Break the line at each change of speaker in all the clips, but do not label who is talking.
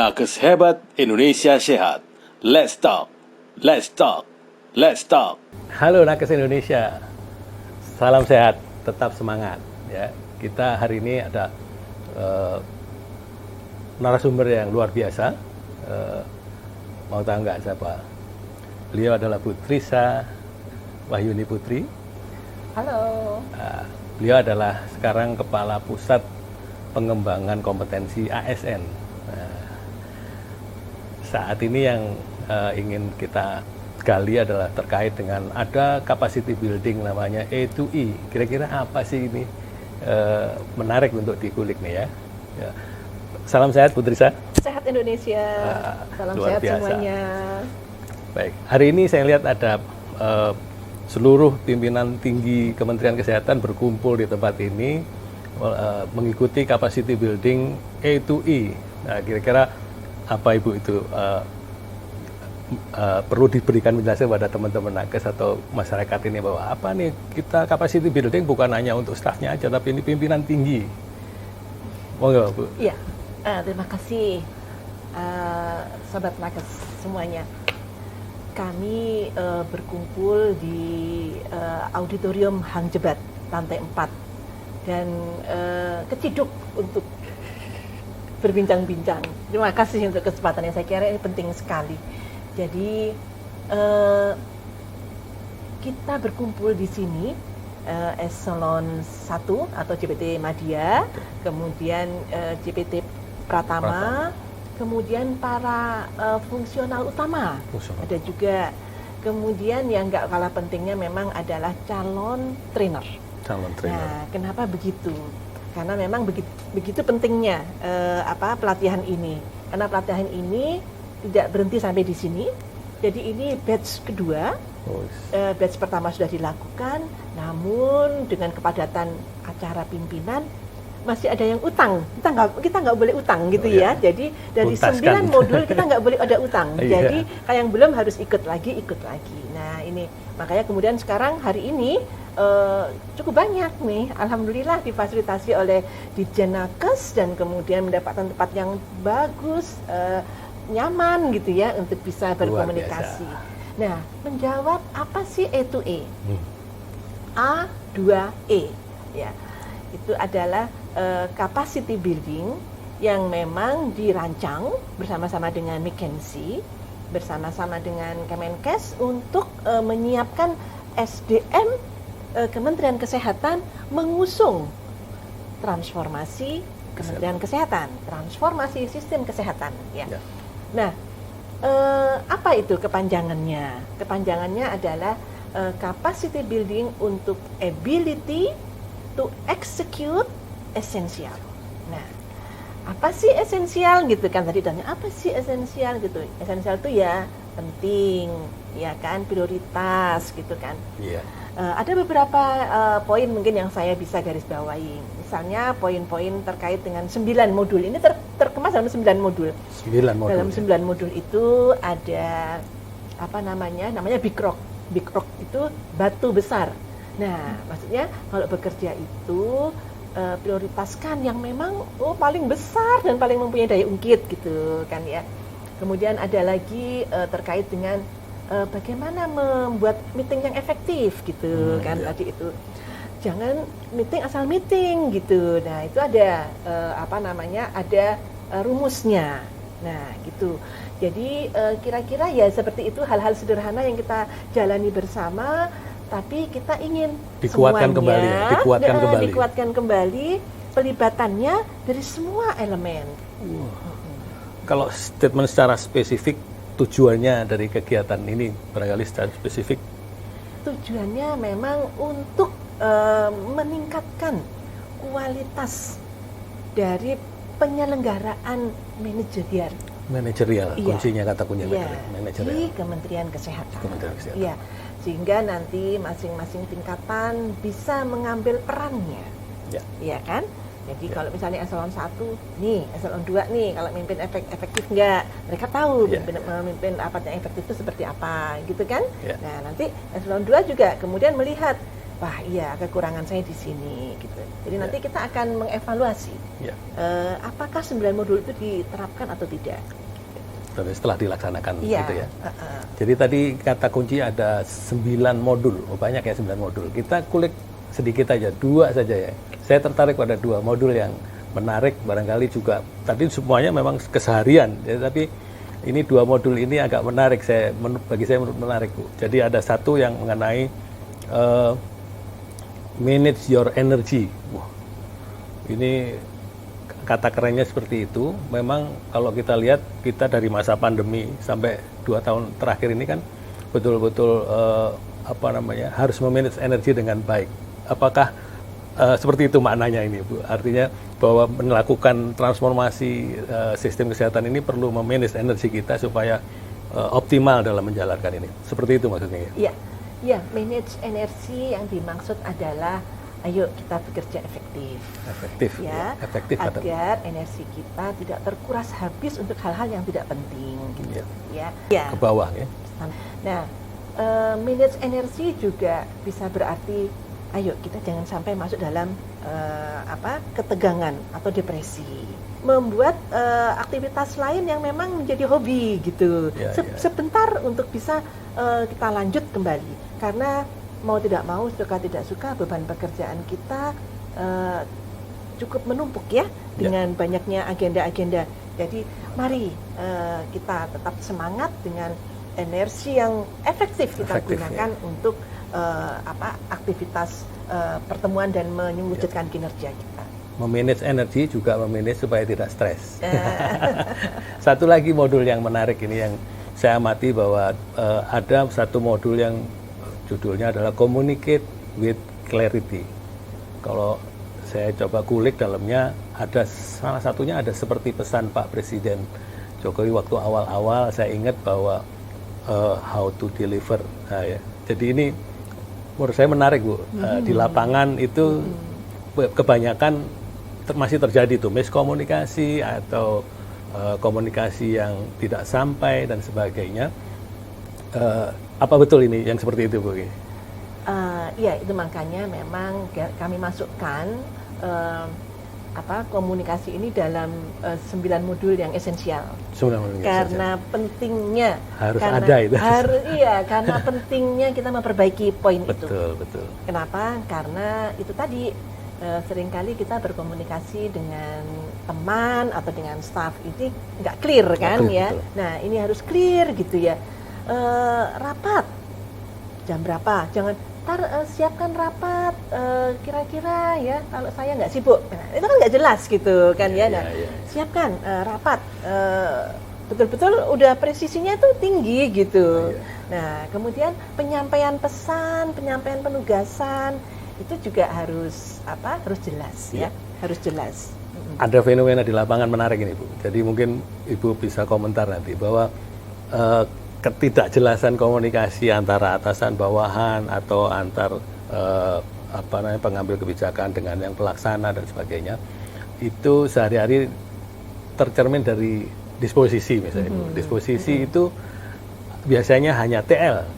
Nakes hebat, Indonesia sehat. Let's talk, let's talk, let's talk.
Halo Nakes Indonesia, salam sehat, tetap semangat. Ya, kita hari ini ada narasumber yang luar biasa. Mau tahu nggak siapa? Beliau adalah Bu Trisa Wahyuni Putri.
Halo.
Beliau adalah sekarang Kepala Pusat Pengembangan Kompetensi ASN. Saat ini yang ingin kita gali adalah terkait dengan ada capacity building namanya A2E. Kira-kira apa sih ini? Menarik untuk dikulik nih ya. Salam sehat Bu Trisa.
Sehat Indonesia. Salam
luar
sehat
biasa.
semuanya.
Baik, hari ini saya lihat ada seluruh pimpinan tinggi Kementerian Kesehatan berkumpul di tempat ini mengikuti capacity building A2E. Nah, kira-kira apa Ibu itu perlu diberikan penjelasan pada teman-teman nakes atau masyarakat ini bahwa apa nih, kita capacity building bukan hanya untuk stafnya aja, tapi ini pimpinan tinggi. Monggo Bu.
Iya, terima kasih Sobat Nakes semuanya. Kami berkumpul di auditorium Hang Jebat, lantai 4, dan keciduk untuk berbincang-bincang. Terima kasih untuk kesempatannya, saya kira ini penting sekali. Jadi kita berkumpul di sini eselon 1 atau JPT Madya, kemudian JPT Pratama, kemudian para fungsional utama. Ada juga, kemudian yang nggak kalah pentingnya memang adalah calon trainer. Nah, kenapa begitu? Karena memang begitu pentingnya pelatihan ini. Karena pelatihan ini tidak berhenti sampai di sini. Jadi ini batch kedua. Batch pertama sudah dilakukan, namun dengan kepadatan acara pimpinan masih ada yang utang. Kita nggak boleh utang gitu ya. Jadi dari 9 modul kita nggak boleh ada utang. Jadi yang belum harus ikut lagi. Nah ini makanya kemudian sekarang hari ini cukup banyak nih, alhamdulillah difasilitasi oleh Ditjen Nakes dan kemudian mendapatkan tempat yang bagus, nyaman gitu ya untuk bisa berkomunikasi. Nah, menjawab apa sih A2E? A2E ya. Itu adalah capacity building yang memang dirancang bersama-sama dengan McKinsey, bersama-sama dengan Kemenkes untuk menyiapkan SDM Kementerian Kesehatan mengusung transformasi Kementerian Kesehatan, transformasi sistem kesehatan. Ya. Nah, apa itu kepanjangannya? Kepanjangannya adalah capacity building untuk ability to execute esensial. Nah, apa sih esensial gitu kan, tadi tanya apa sih esensial gitu. Esensial itu ya penting, ya kan, prioritas gitu kan.
Iya.
Ada beberapa poin mungkin yang saya bisa garis bawahi. Misalnya poin-poin terkait dengan 9 modul. Ini terkemas dalam 9 modul.
9 modul.
Dalam 9 modul itu ada namanya Big Rock. Big Rock itu batu besar. Nah, maksudnya kalau bekerja itu prioritaskan yang memang paling besar dan paling mempunyai daya ungkit gitu kan ya. Kemudian ada lagi terkait dengan bagaimana membuat meeting yang efektif gitu kan. Tadi itu jangan meeting asal meeting gitu. Nah, itu ada ada rumusnya. Nah, gitu. Jadi kira-kira ya seperti itu, hal-hal sederhana yang kita jalani bersama, tapi kita ingin
dikuatkan
kembali pelibatannya dari semua elemen.
Kalau statement secara spesifik, tujuannya dari kegiatan ini barangkali secara spesifik?
Tujuannya memang untuk meningkatkan kualitas dari penyelenggaraan manajerial.
Iya. Kuncinya, kata kuncinya manajerial.
Di Kementerian Kesehatan. Iya. Sehingga nanti masing-masing tingkatan bisa mengambil perannya. Iya kan? Jadi kalau misalnya eselon 1 nih, eselon 2 nih, kalau mimpin efektif enggak, mereka tahu memimpin apa yang efektif itu seperti apa, gitu kan? Nah, nanti eselon 2 juga kemudian melihat wah iya kekurangan saya di sini gitu. Jadi nanti kita akan mengevaluasi apakah 9 modul itu diterapkan atau tidak.
Setelah dilaksanakan
Iya.
gitu ya. Jadi tadi kata kunci ada 9 modul, banyak ya 9 modul. Kita kulik sedikit aja, 2 saja ya. Saya tertarik pada 2 modul yang menarik, barangkali juga tadi semuanya memang keseharian, ya, tapi ini 2 modul ini agak menarik, bagi saya menarik Bu. Jadi ada satu yang mengenai manage your energy. Wah, ini kata kerennya seperti itu. Memang kalau kita lihat, kita dari masa pandemi sampai 2 tahun terakhir ini kan betul-betul harus memanage energi dengan baik. Apakah seperti itu maknanya ini Bu? Artinya bahwa melakukan transformasi sistem kesehatan ini perlu memanage energi kita supaya optimal dalam menjalankan ini. Seperti itu maksudnya ya?
Iya, manage energi yang dimaksud adalah ayo kita bekerja efektif ya,
efektif
agar energi kita tidak terkuras habis untuk hal-hal yang tidak penting gitu ya.
Ke bawah ya.
Nah, manage energi juga bisa berarti ayo kita jangan sampai masuk dalam ketegangan atau depresi. Membuat aktivitas lain yang memang menjadi hobi gitu. Sebentar untuk bisa kita lanjut kembali. Karena mau tidak mau, suka tidak suka, beban pekerjaan kita cukup menumpuk ya dengan banyaknya agenda-agenda. Jadi mari kita tetap semangat dengan energi yang efektif kita gunakan untuk aktivitas pertemuan dan mewujudkan kinerja kita.
Memanage energi juga memanage supaya tidak stres. Satu lagi modul yang menarik ini yang saya amati bahwa ada satu modul yang judulnya adalah Communicate with Clarity. Kalau saya coba kulik dalamnya, ada salah satunya ada seperti pesan Pak Presiden Jokowi waktu awal-awal, saya ingat bahwa how to deliver. Nah, ya. Jadi ini menurut saya menarik Bu. Di lapangan itu kebanyakan masih terjadi tuh miskomunikasi atau komunikasi yang tidak sampai dan sebagainya. Apa betul ini yang seperti itu Bu?
Ya itu makanya memang kami masukkan komunikasi ini dalam 9 modul yang esensial. Karena pentingnya karena pentingnya kita memperbaiki poin itu.
Betul.
Kenapa? Karena itu tadi seringkali kita berkomunikasi dengan teman atau dengan staff ini nggak clear kan ya.
Betul.
Nah ini harus clear gitu ya. Rapat jam berapa? Jangan siapkan rapat kira-kira ya kalau saya nggak sibuk. Nah, itu kan nggak jelas gitu kan ya. Nah, siapkan rapat betul-betul udah presisinya itu tinggi gitu. Nah kemudian penyampaian pesan, penyampaian penugasan itu juga harus jelas ya, harus jelas.
Ada fenomena di lapangan menarik ini Bu. Jadi mungkin Ibu bisa komentar nanti bahwa ketidakjelasan komunikasi antara atasan bawahan atau antar pengambil kebijakan dengan yang pelaksana dan sebagainya itu sehari-hari tercermin dari disposisi misalnya. Disposisi itu biasanya hanya TL.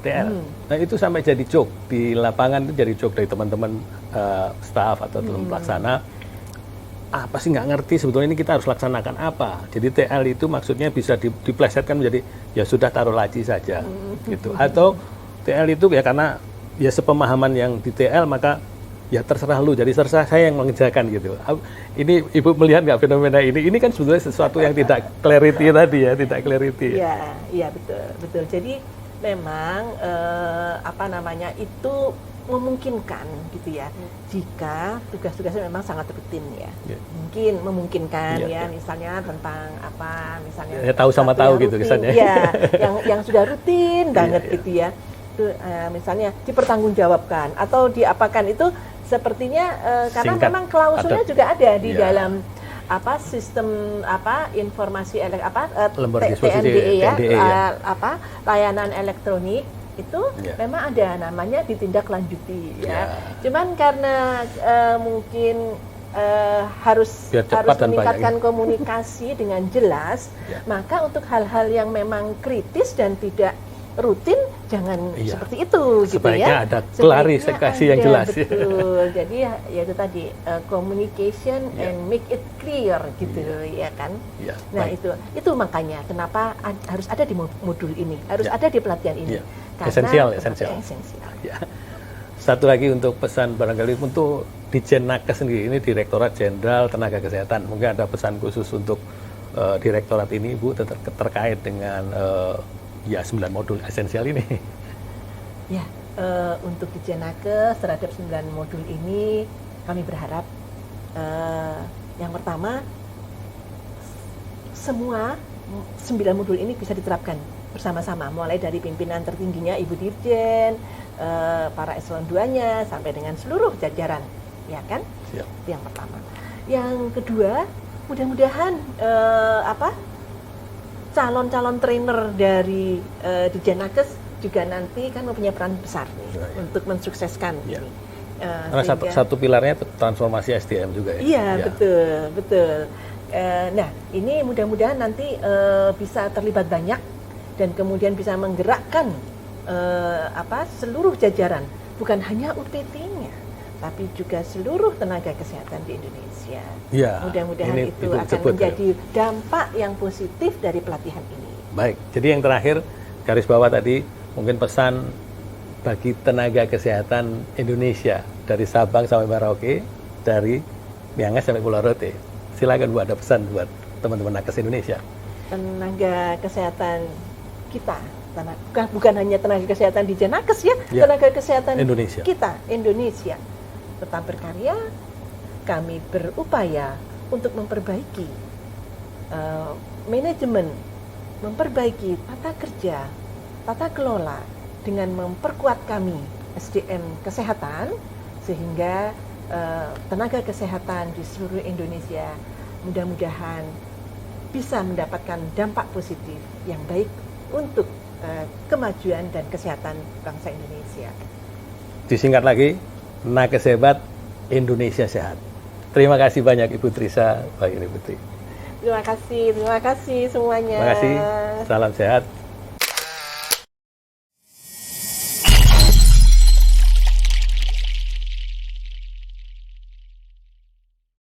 Nah itu sampai jadi joke di lapangan, itu jadi joke dari teman-teman staff atau teman pelaksana. Apa sih nggak ngerti sebetulnya ini kita harus laksanakan apa. Jadi TL itu maksudnya bisa diplesetkan menjadi ya sudah taruh laci saja gitu. Atau TL itu ya karena ya sepemahaman yang di TL maka ya terserah lu, jadi terserah saya yang mengerjakan gitu. Ini Ibu melihat nggak fenomena ini? Ini kan sebetulnya sesuatu yang tidak clarity tadi ya, tidak clarity.
Iya betul. Jadi memang itu memungkinkan gitu ya, jika tugas-tugasnya memang sangat rutin ya. Mungkin memungkinkan misalnya tentang misalnya
tahu sama tahu gitu kesannya.
Ya, yang sudah rutin banget gitu ya. Itu misalnya dipertanggungjawabkan atau diapakan itu sepertinya karena
Singkat,
memang klausulnya juga ada di dalam sistem informasi TNDE ya, layanan elektronik itu memang ada namanya ditindaklanjuti ya. Cuman karena mungkin harus meningkatkan komunikasi dengan jelas, maka untuk hal-hal yang memang kritis dan tidak rutin jangan
Iya.
seperti itu gitu
Sebaiknya
ya.
ada
Sebaiknya
klarifikasi yang
ada,
jelas.
Betul. Jadi ya itu tadi communication
Iya.
and make it clear gitu ya kan.
Iya,
Nah
baik.
itu makanya kenapa harus ada di modul ini, harus
Ya.
ada di pelatihan ini.
Iya. Esensial, esensial.
Esensial.
Ya. Satu lagi untuk pesan barangkali untuk di Nakes sendiri, ini Direktorat Jenderal Tenaga Kesehatan, mungkin ada pesan khusus untuk direktorat ini Bu terkait dengan 9 modul esensial ini.
Ya, untuk di Nakes terhadap 9 modul ini kami berharap yang pertama semua 9 modul ini bisa diterapkan bersama-sama, mulai dari pimpinan tertingginya Ibu Dirjen, para eselon 2-nya sampai dengan seluruh jajaran, ya kan?
Siap.
Itu yang pertama. Yang kedua, mudah-mudahan calon-calon trainer dari di Nakes juga nanti kan mempunyai peran besar nih
Ya, ya.
untuk mensukseskan
Ya.
ini.
Karena
Sehingga-
satu pilarnya transformasi SDM juga ya.
Iya,
Ya.
betul. Nah, ini mudah-mudahan nanti bisa terlibat banyak dan kemudian bisa menggerakkan seluruh jajaran, bukan hanya UPT-nya, tapi juga seluruh tenaga kesehatan di Indonesia.
Ya,
Mudah-mudahan
ini
itu akan
disebut,
menjadi dampak yang positif dari pelatihan ini.
Baik, jadi yang terakhir garis bawah tadi mungkin pesan bagi tenaga kesehatan Indonesia dari Sabang sampai Merauke, dari Miangas sampai Pulau Rote. Silakan Bu, ada pesan buat teman-teman nakes Indonesia.
Tenaga kesehatan kita, bukan hanya tenaga kesehatan di Nakes ya,
Ya.
tenaga kesehatan
Indonesia.
kita Indonesia tetap berkarya. Kami berupaya untuk memperbaiki manajemen, memperbaiki tata kerja, tata kelola dengan memperkuat kami SDM kesehatan sehingga tenaga kesehatan di seluruh Indonesia mudah-mudahan bisa mendapatkan dampak positif yang baik untuk kemajuan dan kesehatan bangsa Indonesia.
Disingkat lagi, nakes hebat, Indonesia sehat. Terima kasih banyak Ibu Trisa, Pak Ini Putri.
Terima kasih semuanya.
Terima kasih, salam sehat.